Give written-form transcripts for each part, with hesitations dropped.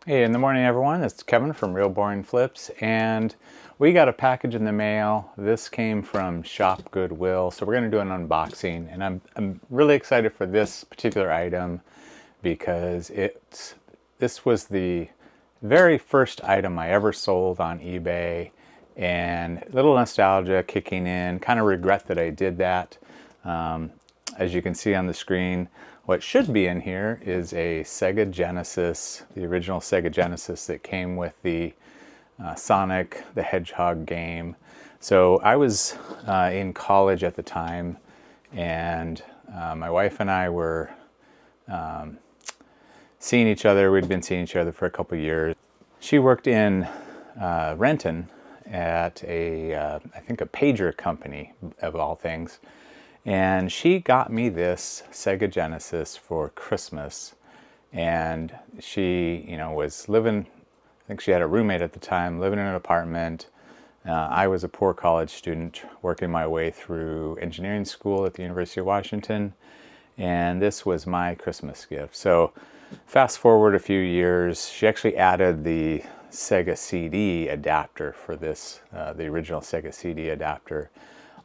Hey, in the morning, everyone. It's Kevin from Real Boring Flips, and we got a package in the mail. This came from Shop Goodwill, so we're going to do an unboxing, and I'm really excited for this particular item because this was the very first item I ever sold on eBay, and a little nostalgia kicking in. Kind of regret that I did that. As you can see on the screen, what should be in here is a Sega Genesis, the original Sega Genesis that came with the Sonic the Hedgehog game. So I was in college at the time, and my wife and I were seeing each other. We'd been seeing each other for a couple years. She worked in Renton at I think a pager company of all things. And she got me this Sega Genesis for Christmas. And she, was living, I think she had a roommate at the time, living in an apartment. I was a poor college student working my way through engineering school at the University of Washington. And this was my Christmas gift. So fast forward a few years, she actually added the Sega CD adapter for this, the original Sega CD adapter.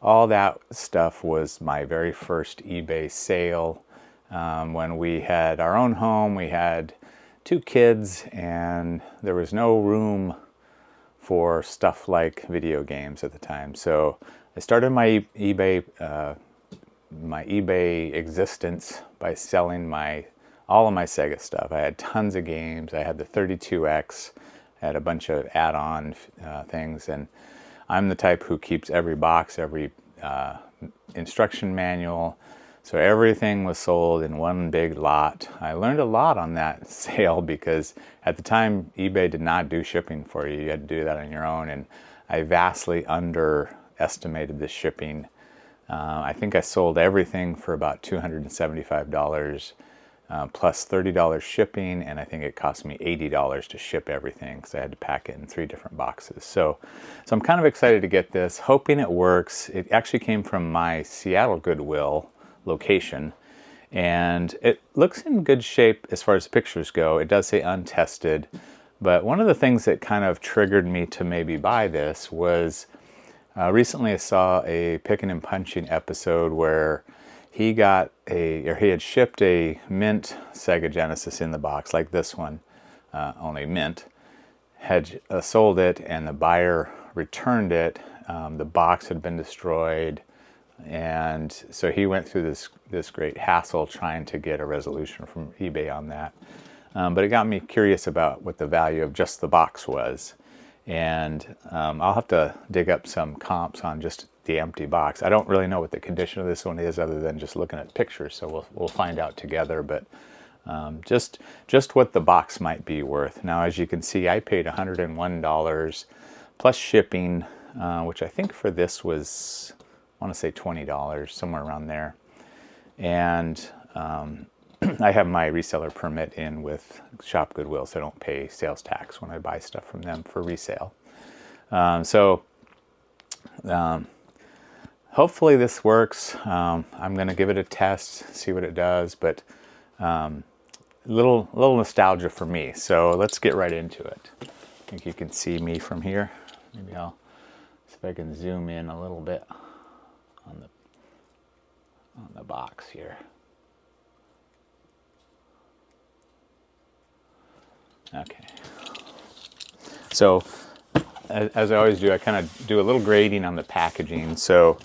All that stuff was my very first eBay sale. When we had our own home, we had 2 kids, and there was no room for stuff like video games at the time. So I started my eBay existence by selling all of my Sega stuff. I had tons of games. I had the 32X. I had a bunch of add-on things, and I'm the type who keeps every box, every instruction manual. So everything was sold in one big lot. I learned a lot on that sale because at the time eBay did not do shipping for you. You had to do that on your own, and I vastly underestimated the shipping. I think I sold everything for about $275 plus $30 shipping, and I think it cost me $80 to ship everything because I had to pack it in 3 different boxes. So I'm kind of excited to get this, hoping it works. It actually came from my Seattle Goodwill location, and it looks in good shape as far as pictures go. It does say untested, but one of the things that kind of triggered me to maybe buy this was recently I saw a Pickin' and Punching episode where he had shipped a mint Sega Genesis in the box, like this one, only mint, had sold it, and the buyer returned it. The box had been destroyed, and so he went through this great hassle trying to get a resolution from eBay on that. But it got me curious about what the value of just the box was. And I'll have to dig up some comps on just the empty box. I don't really know what the condition of this one is other than just looking at pictures, so we'll find out together. But just what the box might be worth. Now, as you can see, I paid $101 plus shipping, which I think for this was, I want to say $20, somewhere around there. And I have my reseller permit in with Shop Goodwill, so I don't pay sales tax when I buy stuff from them for resale. Hopefully this works. I'm going to give it a test, see what it does, but little nostalgia for me. So let's get right into it. I think you can see me from here. Maybe I'll see if I can zoom in a little bit on the box here. Okay. So, as I always do, I kind of do a little grading on the packaging. So,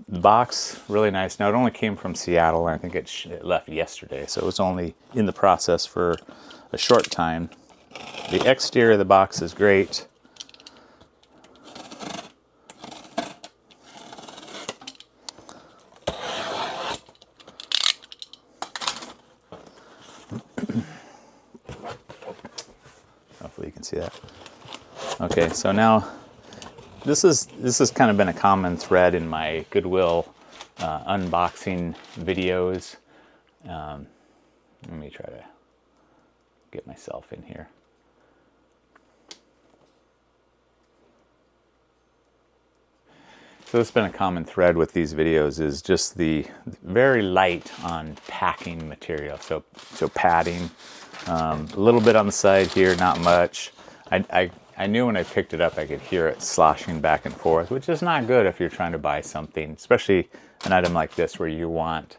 the box, really nice. Now, it only came from Seattle, and I think it left yesterday, so it was only in the process for a short time. The exterior of the box is great. Hopefully you can see that. Okay, so now this has kind of been a common thread in my Goodwill unboxing videos. Let me try to get myself in here. So it's been a common thread with these videos is just the very light on packing material. So padding, A little bit on the side here, not much. I knew when I picked it up I could hear it sloshing back and forth, which is not good if you're trying to buy something, especially an item like this where you want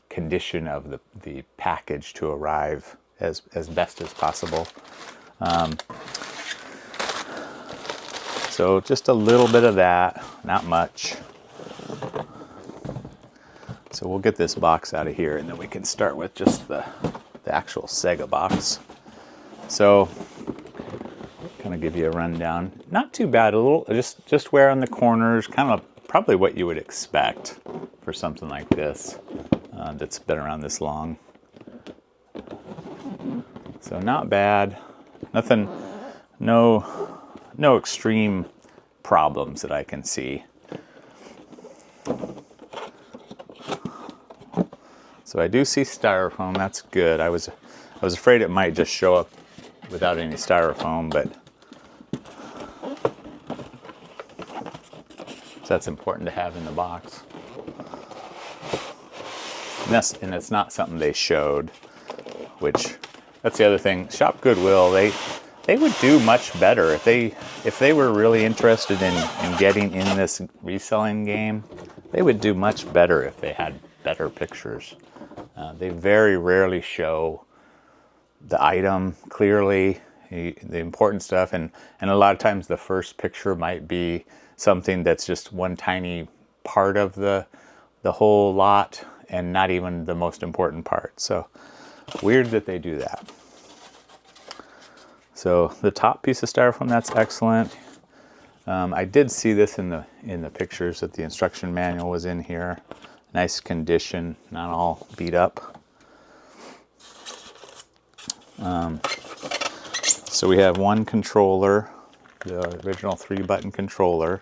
condition of the package to arrive as best as possible. So just a little bit of that, not much. So we'll get this box out of here and then we can start with just the actual Sega box. So kind of give you a rundown. Not too bad, a little just wear on the corners, kind of probably what you would expect for something like this that's been around this long. So not bad, nothing, no extreme problems that I can see. So I do see styrofoam, that's good. I was afraid it might just show up without any styrofoam, but that's important to have in the box. And it's not something they showed, which that's the other thing. Shop Goodwill, they would do much better if they were really interested in getting in this reselling game. They would do much better if they had better pictures. They very rarely show the item clearly, the important stuff, and a lot of times the first picture might be something that's just one tiny part of the whole lot and not even the most important part. So weird that they do that. So the top piece of styrofoam, that's excellent. I did see this in the pictures that the instruction manual was in here. Nice condition, not all beat up. So we have one controller, the original 3-button controller.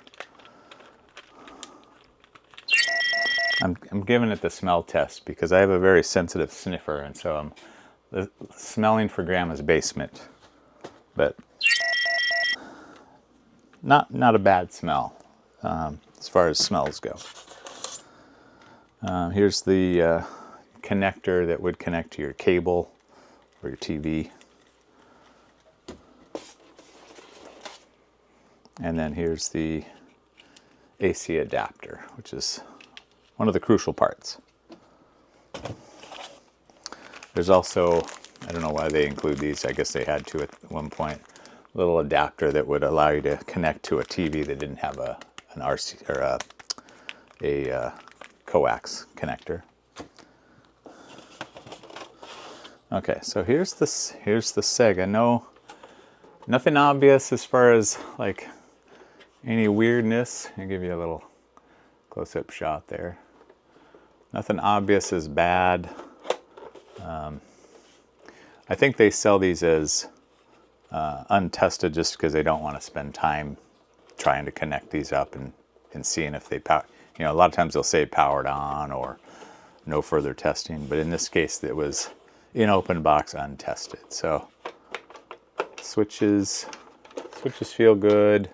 I'm giving it the smell test because I have a very sensitive sniffer, and so I'm smelling for Grandma's basement. But not a bad smell as far as smells go. Here's the connector that would connect to your cable or your TV. And then here's the AC adapter, which is one of the crucial parts. There's also, I don't know why they include these, I guess they had to at one point, a little adapter that would allow you to connect to a TV that didn't have an RC or a coax connector. Okay, so here's the Sega. Nothing obvious as far as like any weirdness. I'll give you a little close-up shot there. Nothing obvious as bad. I think they sell these as untested just because they don't want to spend time trying to connect these up and seeing if they power. You know, a lot of times they'll say powered on or no further testing, but in this case it was in open box untested. So switches feel good.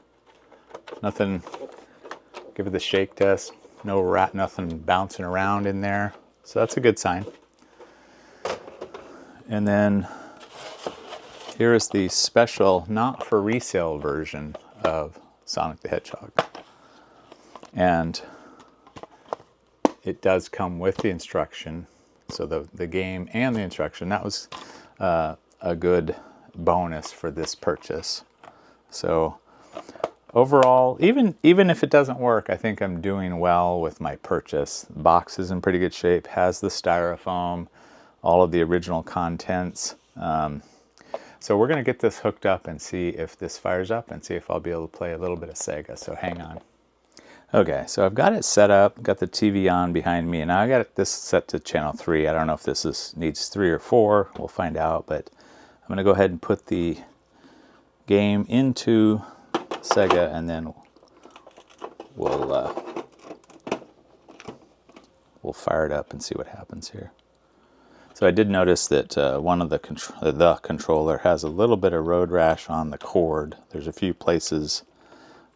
Nothing, give it the shake test. Nothing bouncing around in there. So that's a good sign. And then here is the special, not for resale version of Sonic the Hedgehog. And it does come with the instruction. So the game and the instruction, that was a good bonus for this purchase. So overall, even if it doesn't work, I think I'm doing well with my purchase. The box is in pretty good shape, has the styrofoam, all of the original contents. So we're going to get this hooked up and see if this fires up and see if I'll be able to play a little bit of Sega. So hang on. Okay, so I've got it set up, got the TV on behind me, and now I got this set to channel 3. I don't know if this needs 3 or 4. We'll find out, but I'm going to go ahead and put the game into Sega, and then we'll fire it up and see what happens here. So I did notice that one of the controller has a little bit of road rash on the cord. There's a few places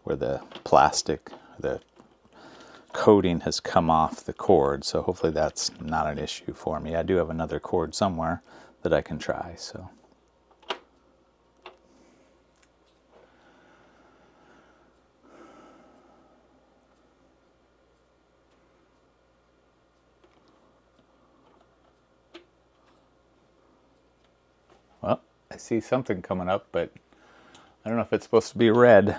where the plastic, the coating has come off the cord, so hopefully that's not an issue for me. I do have another cord somewhere that I can try, so I see something coming up, but I don't know if it's supposed to be red.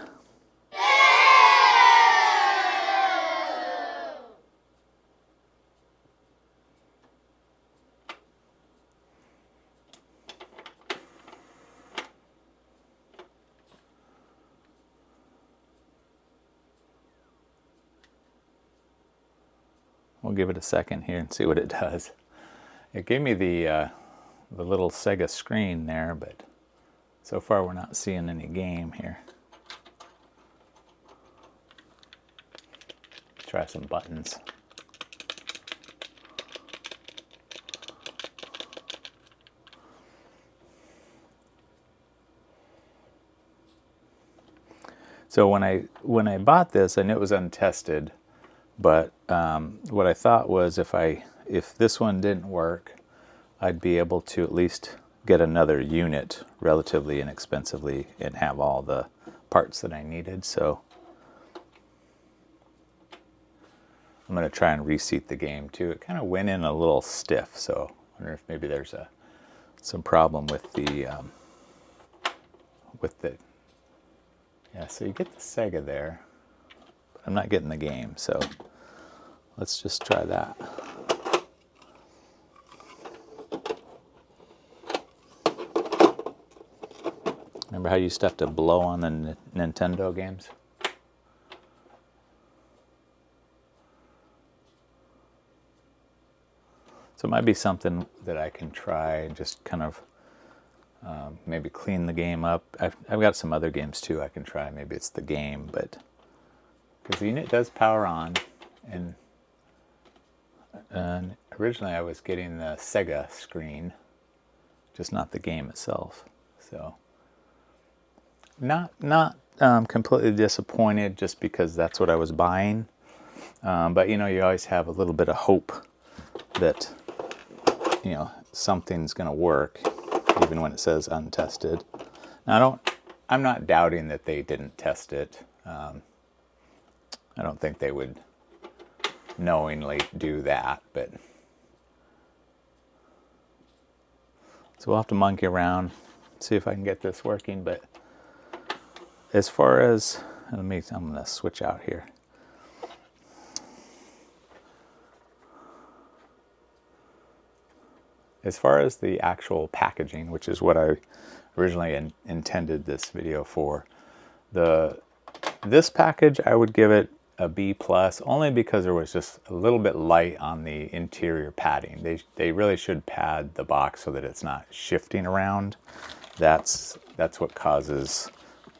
We'll give it a second here and see what it does. It gave me the little Sega screen there, but so far we're not seeing any game here. Try some buttons. So when I bought this, I knew it was untested, but what I thought was if this one didn't work, I'd be able to at least get another unit relatively inexpensively and have all the parts that I needed. So I'm going to try and reseat the game too. It kind of went in a little stiff, so I wonder if maybe there's some problem with the yeah. So you get the Sega there, but I'm not getting the game. So let's just try that. Remember how you used to have to blow on the Nintendo games? So it might be something that I can try and just kind of maybe clean the game up. I've got some other games too I can try. Maybe it's the game, but because the unit does power on, and originally I was getting the Sega screen, just not the game itself. So not completely disappointed just because that's what I was buying. But you know, you always have a little bit of hope that, you know, something's going to work, even when it says untested. Now, I'm not doubting that they didn't test it. I don't think they would knowingly do that, but so we'll have to monkey around, see if I can get this working. But as far as, I'm going to switch out here. As far as the actual packaging, which is what I originally intended this video for, this package I would give it a B+, only because there was just a little bit light on the interior padding. They really should pad the box so that it's not shifting around. That's what causes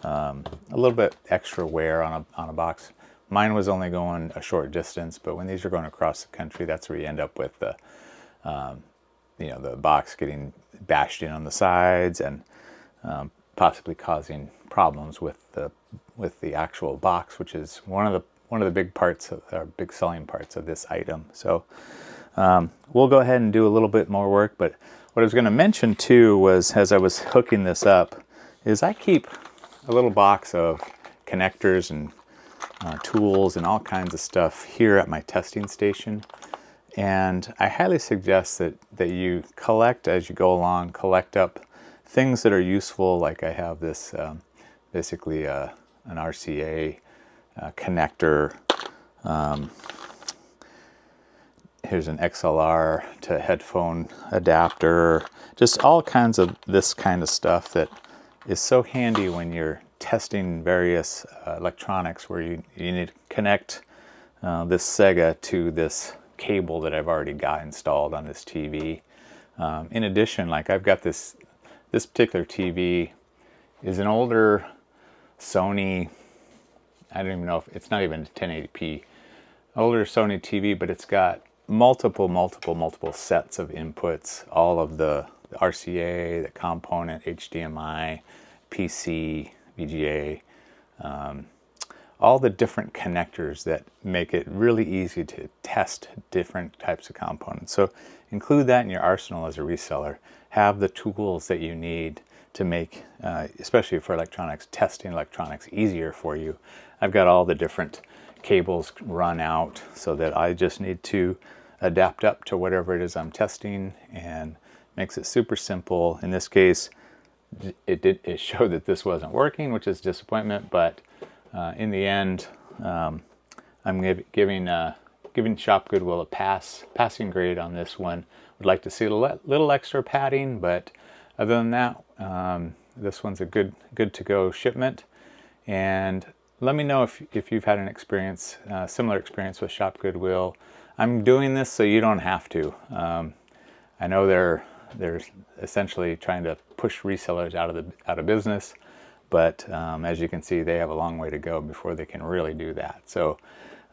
a little bit extra wear on a box. Mine was only going a short distance, but when these are going across the country, that's where you end up with the you know, the box getting bashed in on the sides and possibly causing problems with the actual box, which is one of the big parts big selling parts of this item. So we'll go ahead and do a little bit more work. But what I was going to mention too was, as I was hooking this up, is I keep a little box of connectors and tools and all kinds of stuff here at my testing station. And I highly suggest that you collect as you go along, collect up things that are useful. Like I have this basically an RCA connector. Here's an XLR to headphone adapter. Just all kinds of this kind of stuff that is so handy when you're testing various electronics, where you need to connect this Sega to this cable that I've already got installed on this TV. In addition, like I've got this particular TV is an older Sony, I don't even know if it's not even 1080p, older Sony TV, but it's got multiple sets of inputs, all of the RCA, the component, HDMI, PC, VGA, all the different connectors that make it really easy to test different types of components. So include that in your arsenal as a reseller. Have the tools that you need to make, especially for electronics, testing electronics easier for you. I've got all the different cables run out so that I just need to adapt up to whatever it is I'm testing, and makes it super simple. In this case, it showed that this wasn't working, which is a disappointment. But in the end, I'm giving Shop Goodwill a passing grade on this one. Would like to see a little extra padding, but other than that, this one's a good to go shipment. And let me know if you've had an experience, similar experience with Shop Goodwill. I'm doing this so you don't have to. I know they're essentially trying to push resellers out of business, but as you can see, they have a long way to go before they can really do that. So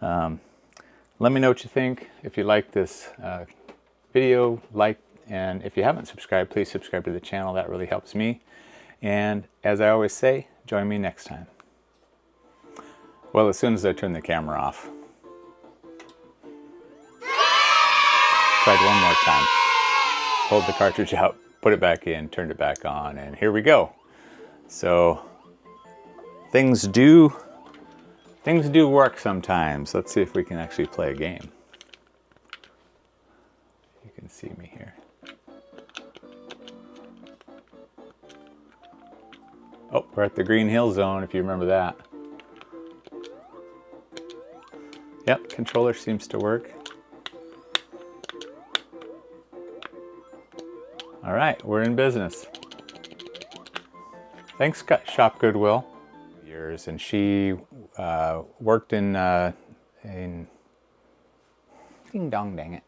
let me know what you think. If you like this video, and if you haven't subscribed, please subscribe to the channel. That really helps me. And as I always say, join me next time. Well, as soon as I turn the camera off. Tried one more time. Pulled the cartridge out, put it back in, turned it back on, and here we go. So things do work sometimes. Let's see if we can actually play a game. You can see me here. Oh, we're at the Green Hill Zone, if you remember that. Yep, controller seems to work. All right, we're in business. Thanks, Shop Goodwill. Years, and she worked in ding dong, dang it.